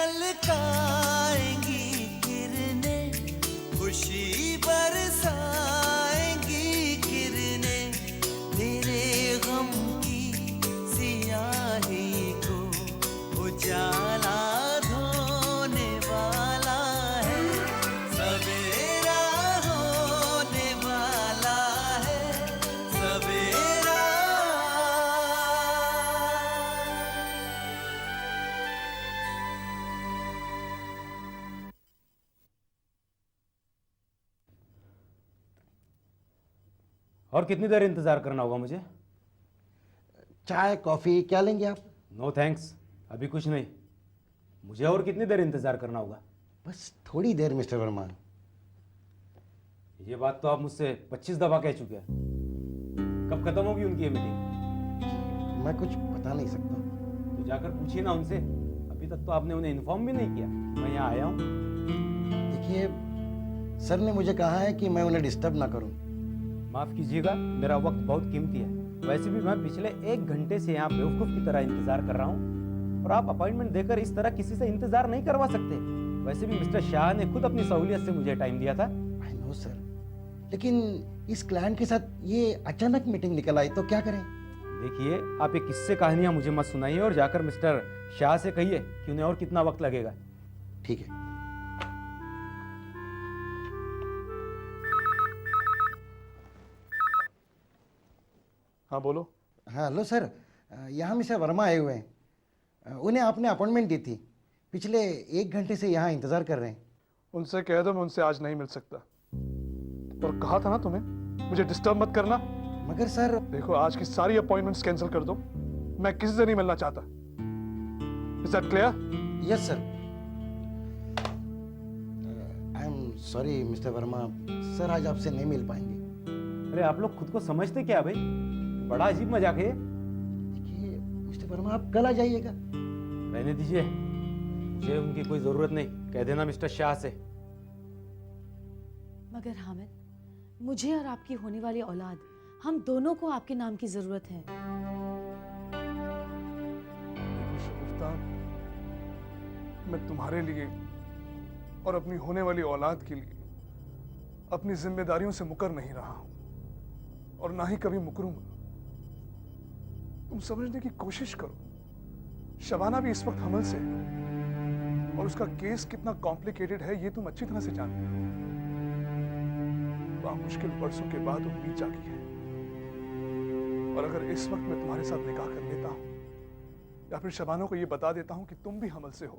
झलकाएंगी किरणें, खुशी बरसाएंगी किरणें, तेरे गम की सियाही को उजाला धोने वाला है, सवेरा होने वाला है, सवेरा। और कितनी देर इंतजार करना होगा मुझे? चाय कॉफी क्या लेंगे आप? नो थैंक्स, अभी कुछ नहीं। मुझे और कितनी देर इंतजार करना होगा? बस थोड़ी देर मिस्टर वर्मा। ये बात तो आप मुझसे 25 दफा कह चुके हैं। कब खत्म होगी उनकी ये मीटिंग? मैं कुछ बता नहीं सकता। तो जाकर पूछिए ना उनसे। अभी तक तो आपने उन्हें इन्फॉर्म भी नहीं किया मैं यहाँ आया हूँ। देखिए, सर ने मुझे कहा है कि मैं उन्हें डिस्टर्ब ना करूं। माफ कीजिएगा, मेरा वक्त बहुत कीमती है। वैसे भी मैं पिछले 1 घंटे से यहाँ बेवकूफ की तरह इंतजार कर रहा हूँ, और आप अपॉइंटमेंट देकर इस तरह किसी से इंतजार नहीं करवा सकते। वैसे भी मिस्टर शाह ने खुद अपनी सहूलियत से मुझे टाइम दिया था। आई नो सर, लेकिन इस क्लाइंट के साथ ये अचानक मीटिंग निकल आई तो क्या करें? देखिए, आप ये किस्से कहानियां मुझे मत सुनाइए और जाकर मिस्टर शाह से कहिए कि उन्हें और कितना वक्त लगेगा। ठीक है। हाँ बोलो। हाँ हेलो सर, यहाँ मिस्टर वर्मा आए हुए हैं। उन्हें आपने अपॉइंटमेंट दी थी, पिछले 1 घंटे से यहाँ इंतजार कर रहे हैं। उनसे कह दो मैं उनसे आज नहीं मिल सकता। और कहा था ना तुम्हें मुझे डिस्टर्ब मत करना। मगर सर, देखो, आज की सारी अपॉइंटमेंट्स कैंसिल कर दो। मैं किसी से नहीं मिलना चाहता। Is that clear? Yes sir. I am sorry mister Verma, sir आज आपसे नहीं मिल पाएंगे। अरे आप लोग खुद को समझते क्या भाई? बड़ा अजीब मजाक है। देखिए मिस्टर वर्मा, आप कल आ जाइएगा। रहने दीजिए, मुझे उनकी कोई जरूरत नहीं। कह देना मिस्टर शाह से। मगर हामिद, मुझे और आपकी होने वाली औलाद, हम दोनों को आपके नाम की जरूरत है। देखो शगुफ्ता, मैं तुम्हारे लिए और अपनी होने वाली औलाद के लिए अपनी जिम्मेदारियों से मुकर नहीं रहा हूं, और ना ही कभी मुकरूंगा। तुम समझने की कोशिश करो, शबाना भी इस वक्त हमल से है, और उसका केस कितना कॉम्प्लिकेटेड है ये तुम अच्छी तरह से जानते हो। मुश्किल बरसों के बाद उम्मीद जागी है, और अगर इस वक्त मैं तुम्हारे साथ निकाह कर लेता हूं, या फिर शबाना को यह बता देता हूं कि तुम भी हमल से हो,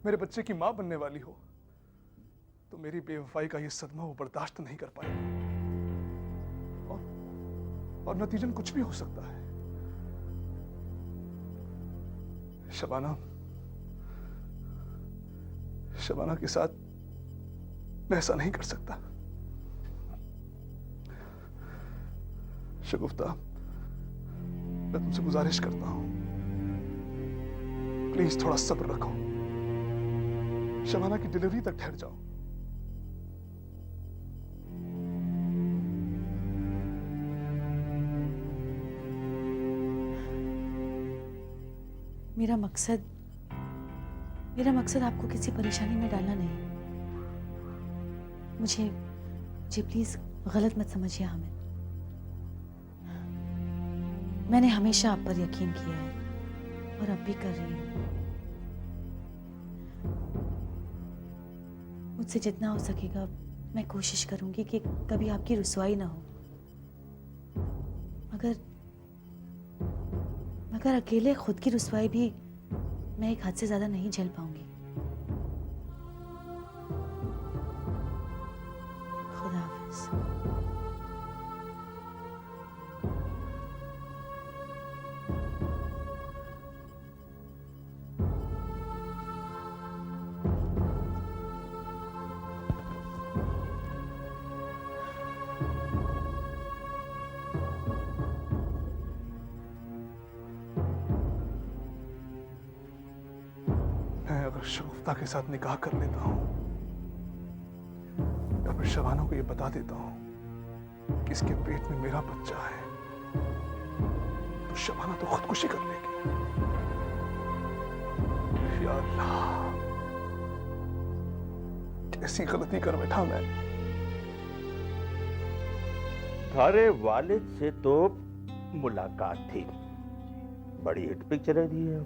मेरे बच्चे की मां बनने वाली हो, तो मेरी बेवफाई का यह सदमा वो बर्दाश्त नहीं कर पाएगा, और नतीजन कुछ भी हो सकता है। शबाना के साथ मैं ऐसा नहीं कर सकता। शगुफ्ता, मैं तुमसे गुजारिश करता हूं, प्लीज थोड़ा सब्र रखो। शबाना की डिलीवरी तक ठहर जाओ। मेरा मकसद आपको किसी परेशानी में डालना नहीं। मुझे प्लीज गलत मत समझिए हामिद। मैंने हमेशा आप पर यकीन किया है, और अब भी कर रही हूं। मुझसे जितना हो सकेगा मैं कोशिश करूंगी कि कभी आपकी रुसवाई ना हो, मगर अकेले खुद की रुसवाई भी मैं एक हद से ज्यादा नहीं झेल पाऊंगी। खुदा हाफिज। अगर शगुफ्ता के साथ निकाह कर लेता हूं, या फिर शबाना को यह बता देता हूं कि इसके पेट में मेरा बच्चा है, तो शबाना तो खुदकुशी कर लेगी। या अल्लाह, ऐसी गलती कर बैठा मैं? थारे वालिद से तो मुलाकात थी, बड़ी हिट पिक्चरें दी है,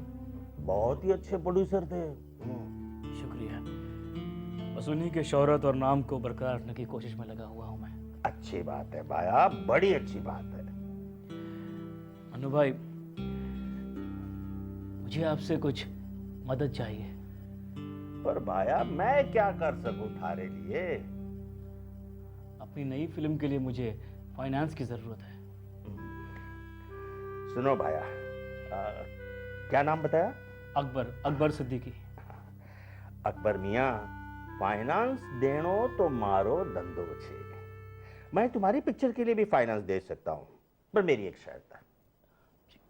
बहुत ही अच्छे प्रोड्यूसर थे। शुक्रिया। बस उन्हीं के शोहरत और नाम को बरकरार रखने की कोशिश में लगा हुआ हूं मैं। अच्छी बात है भाया, बड़ी अच्छी बात है। अनु भाई, मुझे आपसे कुछ मदद चाहिए। पर भाया मैं क्या कर सकूं थारे लिए? अपनी नई फिल्म के लिए मुझे फाइनेंस की जरूरत है। सुनो भाया, क्या नाम बताया? अकबर सिद्दीकी। अकबर मियाँ, फाइनेंस देनो तो मारो धंधो छे। मैं तुम्हारी पिक्चर के लिए भी फाइनेंस दे सकता हूँ, पर मेरी एक शर्त है।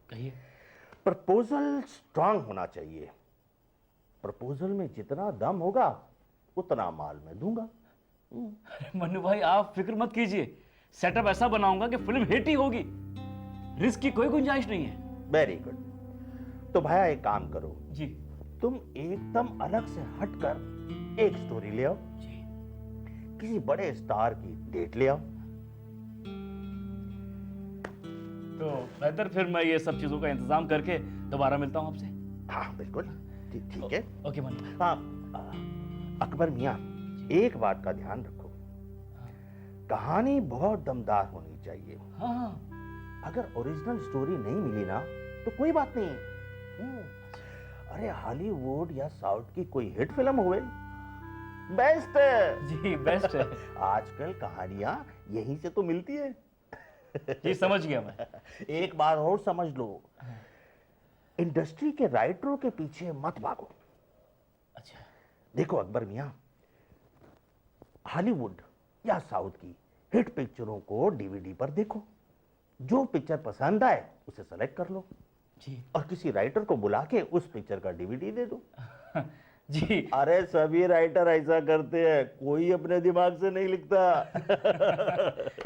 कहिए। प्रपोजल स्ट्रांग होना चाहिए। प्रपोजल में जितना दम होगा उतना माल मैं दूंगा। मन्नू भाई, आप फिक्र मत कीजिए, सेटअप ऐसा बनाऊंगा कि फिल्म हिट ही होगी, रिस्क की कोई गुंजाइश नहीं है। Very good. तो भाया एक काम करो जी। तुम एकदम अलग से हटकर एक स्टोरी ले आओ, जी। किसी बड़े स्टार की डेट ले आओ। तो बेहतर फिर मैं ये सब चीजों का इंतजाम करके दोबारा मिलता हूँ आपसे। हाँ बिल्कुल, ठीक है। ओके मन्नू भाई। हाँ, अकबर मियाँ, एक बात का ध्यान रखो, कहानी बहुत दमदार होनी चाहिए। हाँ। अगर ओरिजिनल स्टोरी नहीं मिली ना तो कोई बात नहीं। अरे हॉलीवुड या साउथ की कोई हिट फिल्म होवे, बेस्ट है। जी बेस्ट है। आजकल कहानियां यहीं से तो मिलती है। जी समझ गया मैं। एक बार और समझ लो, इंडस्ट्री के राइटरों के पीछे मत भागो। अच्छा। देखो अकबर मियाँ, हॉलीवुड या साउथ की हिट पिक्चरों को डीवीडी पर देखो, जो पिक्चर पसंद आए उसे सेलेक्ट कर लो जी। और किसी राइटर को बुला के उस पिक्चर का डीवीडी दे दो। जी। अरे सभी राइटर ऐसा करते हैं, कोई अपने दिमाग से नहीं लिखता।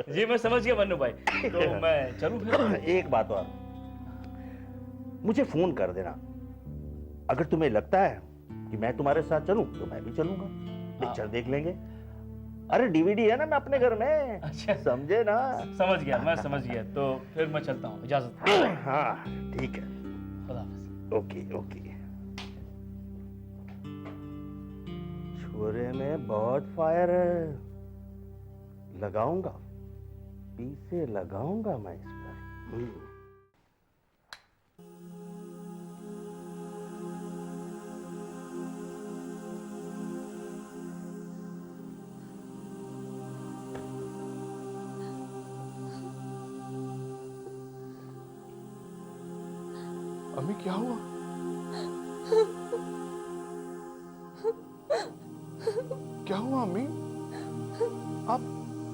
जी मैं समझ गया मन्नू भाई, तो मैं चलूं फिर? एक बात और, मुझे फोन कर देना अगर तुम्हें लगता है कि मैं तुम्हारे साथ चलूं तो मैं भी चलूंगा, पिक्चर देख लेंगे। अरे डीवीडी है ना मैं अपने घर में। अच्छा। समझे ना? समझ गया, मैं समझ गया। तो फिर मैं चलता हूँ, इजाजत। हाँ ठीक है। खुदा हाफिज। Okay okay. छोरे में बहुत फायर है, लगाऊंगा, पीछे लगाऊंगा मैं इस पर। अम्मी क्या हुआ? क्या हुआ अम्मी?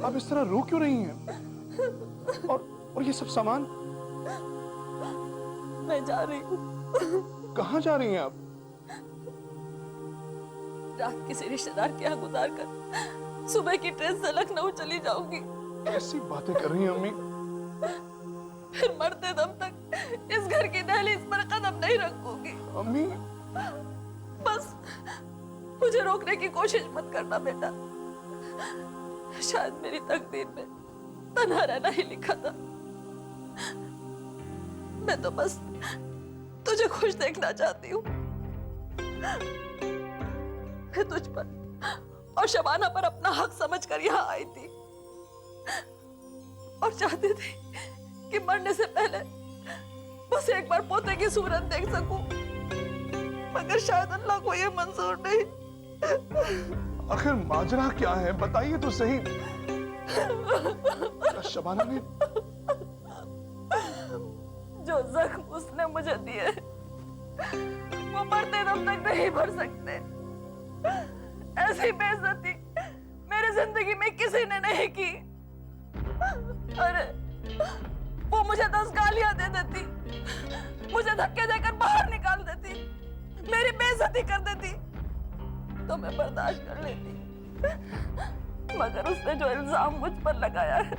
आप इस तरह रो क्यों रही हैं? और ये सब सामान? मैं जा रही हूँ। कहाँ जा रही हैं आप? रात किसी रिश्तेदार के यहाँ गुजार कर सुबह की ट्रेन से लखनऊ चली जाऊंगी। कैसी बातें कर रही हैं अम्मी? फिर मरते दम तक इस घर की दहलीज पर कदम नहीं रखूंगी। अम्मी बस मुझे रोकने की कोशिश मत करना बेटा, शायद मेरी तकदीर में तन्हा रहना ही लिखा था। मैं तो बस तुझे खुश देखना चाहती हूँ। मैं तुझ पर और शबाना पर अपना हक समझकर यहाँ आई थी और चाहती थी कि मरने से पहले बस एक बार पोते की सूरत देख सकूं, मगर शायद अल्लाह को ये मंजूर नहीं। आखिर माजरा क्या है, बताइए तो सही। शबाना ने जो जख्म उसने मुझे दिए वो मरते दम तक नहीं भर सकते। ऐसी बेइज्जती मेरी जिंदगी में किसी ने नहीं की। अरे वो मुझे 10 गालियां दे देती, मुझे धक्के देकर बाहर निकाल देती, मेरी बेइज्जती कर देती तो मैं बर्दाश्त कर लेती, मगर उसने जो इल्जाम मुझ पर लगाया है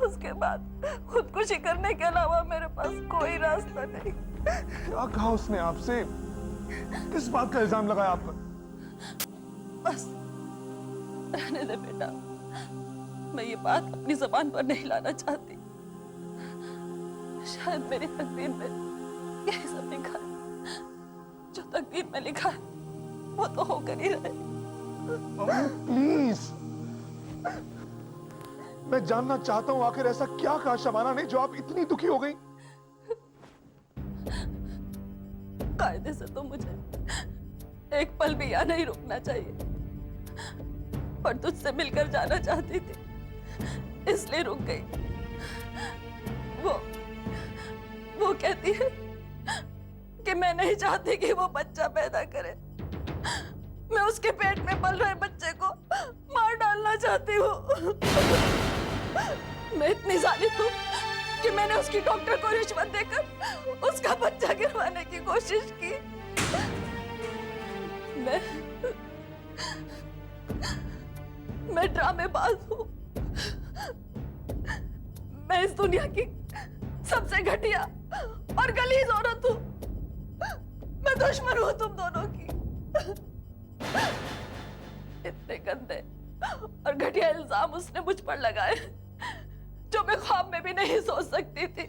उसके बाद खुदकुशी करने के अलावा मेरे पास कोई रास्ता नहीं। क्या कहा उसने आपसे? किस बात का इल्जाम लगाया आप पर? बस रहने दे बेटा, मैं ये बात अपनी जबान पर नहीं लाना चाहती। शायद मेरी तकदीर में यही सब लिखा है। जो तकदीर में लिखा है वो तो होकर ही रहे। प्लीज, मैं जानना चाहता हूं आखिर ऐसा क्या कहा शबाना ने जो आप इतनी दुखी हो गई? कायदे से तो मुझे एक पल भी यहाँ नहीं रुकना चाहिए, पर तुझसे मिलकर जाना चाहती थी, इसलिए रुक गई। वो कहती है कि मैं नहीं चाहती कि वो बच्चा पैदा करे। मैं उसके पेट में पल रहे बच्चे को मार डालना चाहती हूँ। मैं इतनी जालिम हूँ कि मैंने उसकी डॉक्टर को रिश्वत देकर उसका बच्चा गिरवाने की कोशिश की। मैं ड्रामेबाज हूँ। मैं इस दुनिया की सबसे घटिया और गलीज औरत हूँ। मैं दुश्मन हूँ तुम दोनों की। इतने गंदे और घटिया इल्जाम उसने मुझ पर लगाए जो मैं ख्वाब में भी नहीं सोच सकती थी।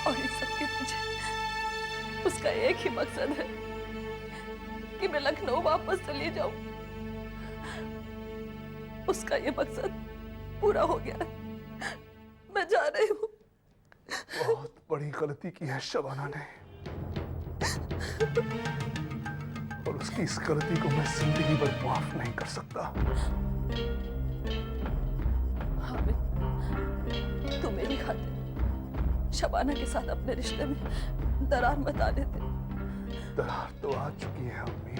और इस सब के पीछे उसका एक ही मकसद है कि मैं लखनऊ वापस चली जाऊं। उसका ये मकसद पूरा हो गया। मैं जा रही हूँ। बहुत बड़ी गलती की है शबाना ने, और उसकी इस गलती को मैं जिंदगी भर माफ नहीं कर सकता। हामिद, तू मेरी खातिर शबाना के साथ अपने रिश्ते में दरार मत आने दे। दरार तो आ चुकी है अम्मी,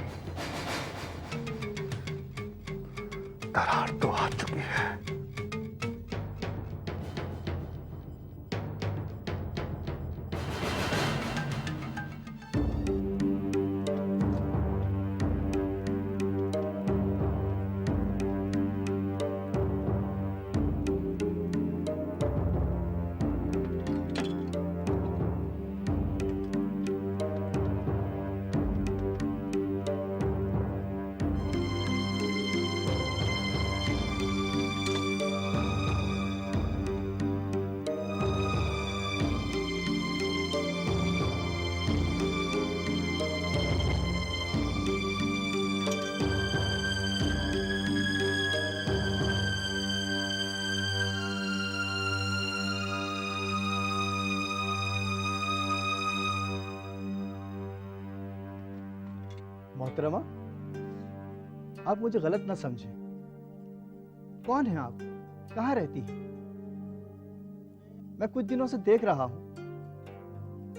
दरार तो आ चुकी है। मोहतरमा, आप मुझे गलत ना समझें। कौन है आप? कहाँ रहती है? मैं कुछ दिनों से देख रहा हूं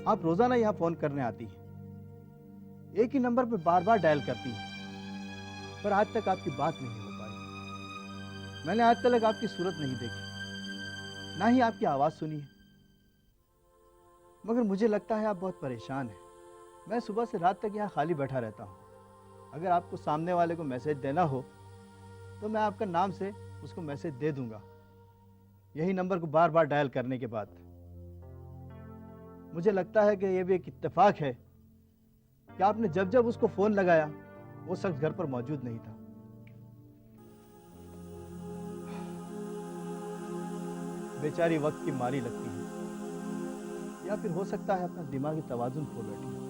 आप रोजाना यहाँ फोन करने आती हैं। एक ही नंबर पर बार बार डायल करती हैं, पर आज तक आपकी बात नहीं हो पाई। मैंने आज तक आपकी सूरत नहीं देखी, ना ही आपकी आवाज सुनी है। मगर मुझे लगता है आप बहुत परेशान हैं। मैं सुबह से रात तक यहाँ खाली बैठा रहता हूँ। अगर आपको सामने वाले को मैसेज देना हो तो मैं आपका नाम से उसको मैसेज दे दूंगा, यही नंबर को बार बार डायल करने के बाद। मुझे लगता है कि यह भी एक इत्तेफाक है कि आपने जब जब उसको फोन लगाया वो शख्स घर पर मौजूद नहीं था। बेचारी वक्त की मारी लगती है, या फिर हो सकता है अपना दिमागी तवाजुन खो बैठी है।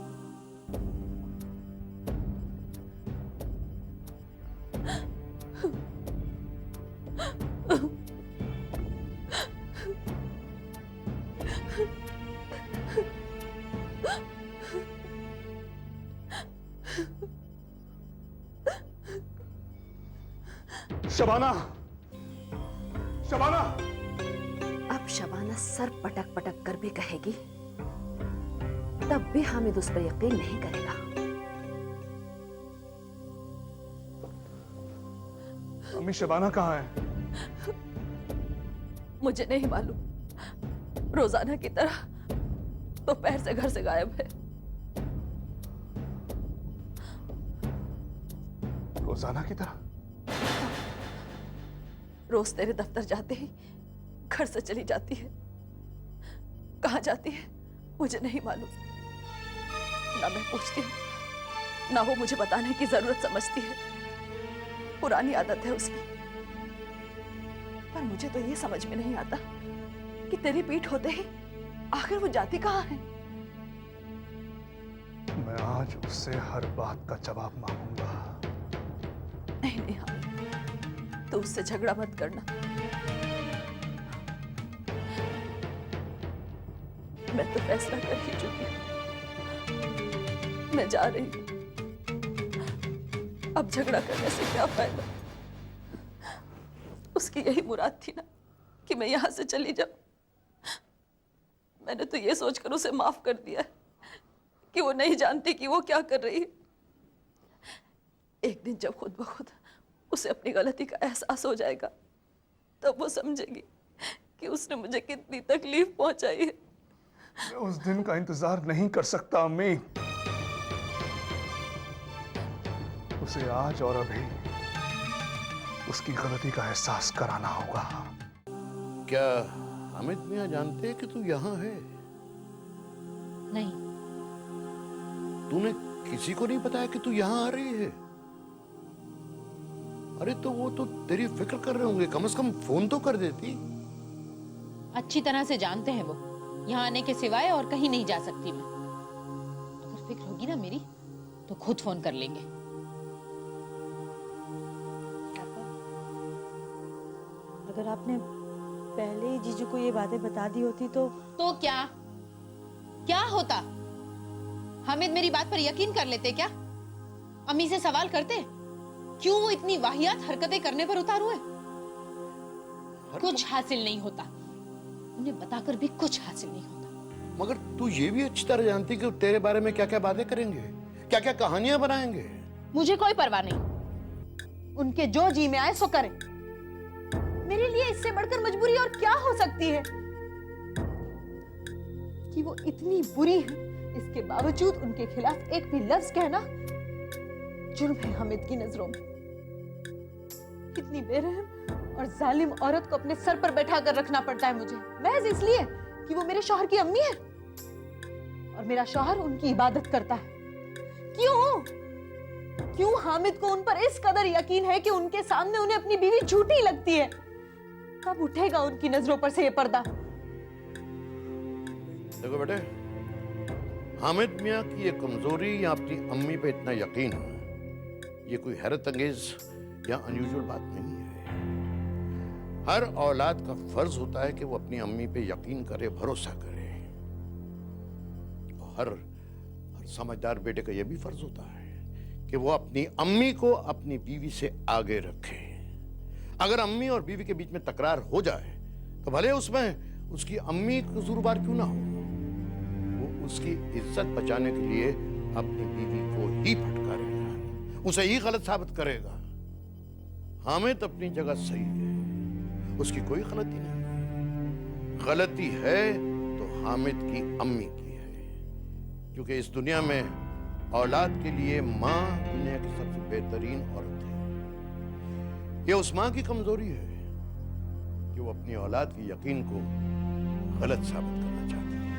शबाना, शबाना! अब शबाना सर पटक पटक कर भी कहेगी तब भी हामिद उस पर यकीन नहीं करेगा। अम्मी, शबाना कहाँ है? मुझे नहीं मालूम। रोजाना की तरह दोपहर से घर से गायब है। रोजाना की तरह? रोज तेरे दफ्तर जाते ही घर से चली जाती है। कहाँ जाती है मुझे नहीं मालूम। ना मैं पूछती हूँ ना वो मुझे बताने की जरूरत समझती है, पुरानी आदत है उसकी। पर मुझे तो ये समझ में नहीं आता कि तेरी पीठ होते ही आखिर वो जाती कहाँ है। मैं आज उससे हर बात का जवाब मांगूंगा। नहीं नहीं हामिद, तू उससे झगड़ा मत करना। मैं तो फैसला कर ही चुकी हूँ, मैं जा रही हूँ। अब झगड़ा करने से क्या फायदा? उसकी यही मुराद थी ना कि मैं यहां से चली जाऊं। मैंने तो ये सोचकर उसे माफ कर दिया कि वो नहीं जानती कि वो क्या कर रही है। एक दिन जब खुद ब खुद उसे अपनी गलती का एहसास हो जाएगा, तब वो समझेगी कि उसने मुझे कितनी तकलीफ पहुंचाई है। मैं उस दिन का इंतजार नहीं कर सकता अम्मी। उसे आज और अभी उसकी गलती का एहसास कराना होगा। क्या हामिद मियां जानते हैं कि तू यहाँ है? नहीं। तूने किसी को नहीं बताया कि तू यहाँ आ रही है? अरे तो वो तो तेरी फिक्र कर रहे होंगे, कम से कम फोन तो कर देती। अच्छी तरह से जानते हैं वो, यहाँ आने के सिवाय और कहीं नहीं जा सकती मैं। अगर फिक्र होगी ना मेरी तो खुद फोन कर लेंगे। अगर आपने पहले ही जीजू को ये बातें बता दी होती तो क्या होता? हामिद मेरी बात पर यकीन कर लेते क्या? अम्मी से सवाल करते क्यों वो इतनी वाहियात हरकतें करने पर उतारू है? कुछ हासिल नहीं होता, उन्हें बताकर भी कुछ हासिल नहीं होता। मगर तू ये भी अच्छी तरह जानती कि तेरे बारे में क्या क्या बातें करेंगे, क्या क्या कहानियां बनाएंगे। मुझे कोई परवाह नहीं, उनके जो जी में आए सो करें। मेरे लिए इससे बढ़कर मजबूरी और क्या हो सकती है कि वो इतनी बुरी है, इसके बावजूद उनके खिलाफ एक भी लफ्ज कहना जुर्म है हामिद की नजरों में। कितनी बेरहम और जालिम औरत को अपने सर पर बैठा कर रखना पड़ता है मुझे, महज इसलिए कि वो मेरे शौहर की अम्मी है और मेरा शौहर उनकी इबादत करता है। क्यों हामिद को उन पर इस कदर यकीन है कि उनके सामने उन्हें अपनी बीवी झूठी लगती है? कब उठेगा उनकी नजरों पर से ये पर्दा? देखो बेटे, हामिद मियां की ये कमजोरी या अपनी अम्मी पे इतना यकीन, ये कोई हैरत अंगेज या अनयूजुअल बात नहीं है। हर औलाद का फर्ज होता है कि वो अपनी अम्मी पे यकीन करे, भरोसा करे। और हर समझदार बेटे का यह भी फर्ज होता है कि वो अपनी अम्मी को अपनी बीवी से आगे रखे। अगर अम्मी और बीवी के बीच में तकरार हो जाए तो भले उसमें उसकी अम्मी कसूरवार क्यों ना हो, वो उसकी इज्जत बचाने के लिए अपनी बीवी को ही फटकारेगा, उसे ही गलत साबित करेगा। हामिद अपनी जगह सही है, उसकी कोई गलती नहीं है। गलती है तो हामिद की अम्मी की है, क्योंकि इस दुनिया में औलाद के लिए माँ दुनिया की सबसे बेहतरीन औरत है। यह उस माँ की कमजोरी है कि वो अपनी औलाद के यकीन को गलत साबित करना चाहती है।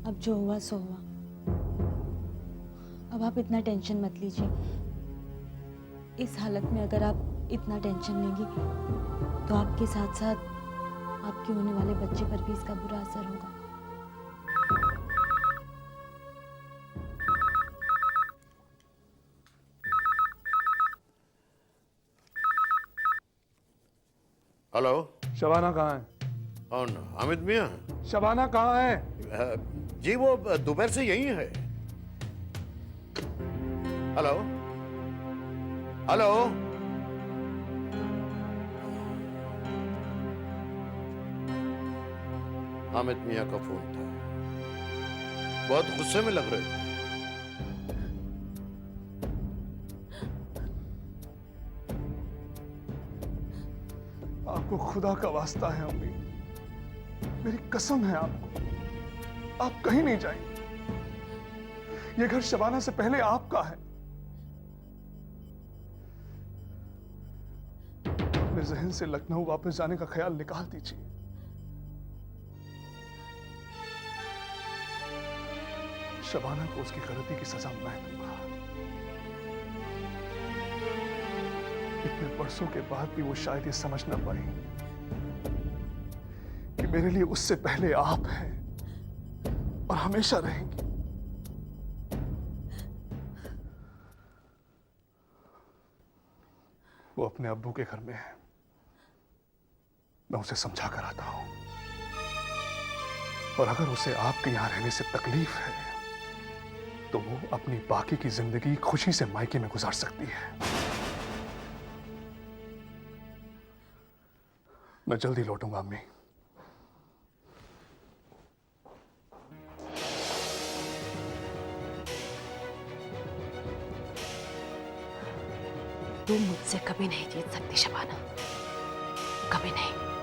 अब जो हुआ सो हुआ। अब आप इतना टेंशन मत लीजिए। इस हालत में अगर आप इतना टेंशन लेंगी तो आपके साथ साथ आपके होने वाले बच्चे पर भी इसका बुरा असर होगा। हेलो, शबाना कहाँ है? कौन? हामिद मियां? शबाना कहाँ है? जी वो दोपहर से यही है। हेलो हेलो, हामिद मियां का फोन था, बहुत गुस्से में लग रहे थे। आपको खुदा का वास्ता है अम्मी, मेरी कसम है आपको, आप कहीं नहीं जाएंगे। ये घर शबाना से पहले आपका है। जहन से लखनऊ वापस जाने का ख्याल निकाल दीजिए। शबाना को उसकी गलती की सजा मैं दूंगा। इतने बरसों के बाद भी वो शायद ये समझ ना पाई कि मेरे लिए उससे पहले आप हैं और हमेशा रहेंगी। वो अपने अब्बू के घर में है, मैं उसे समझा कर आता हूं। और अगर उसे आपके यहां रहने से तकलीफ है तो वो अपनी बाकी की जिंदगी खुशी से मायके में गुजार सकती है। मैं जल्दी लौटूंगा अम्मी। तुम मुझसे कभी नहीं जीत सकती शबाना, कभी नहीं।